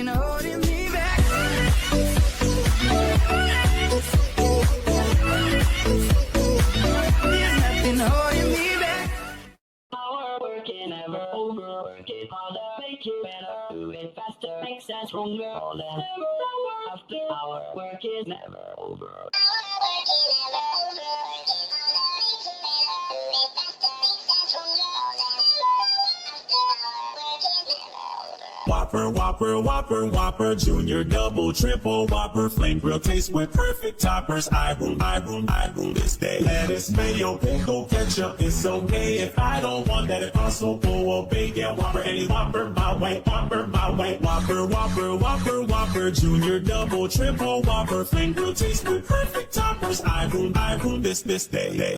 nothing holding me back. There's nothing holding me back. Our work is never over. Work it harder, make it better. Do it faster, makes us stronger. All the never hour after our work is never over. Whopper, Whopper, Whopper, Whopper, Junior, Double, Triple, Whopper, Flame Grill taste with perfect toppers. I boom this day. Lettuce, mayo, pickle, ketchup, it's okay if I don't want that. It also full of bacon. Whopper, any Whopper, my way, Whopper, my way. Whopper, Whopper, Whopper, Whopper, Junior, Double, Triple, Whopper, Flame Grill taste with perfect toppers. I boom this day.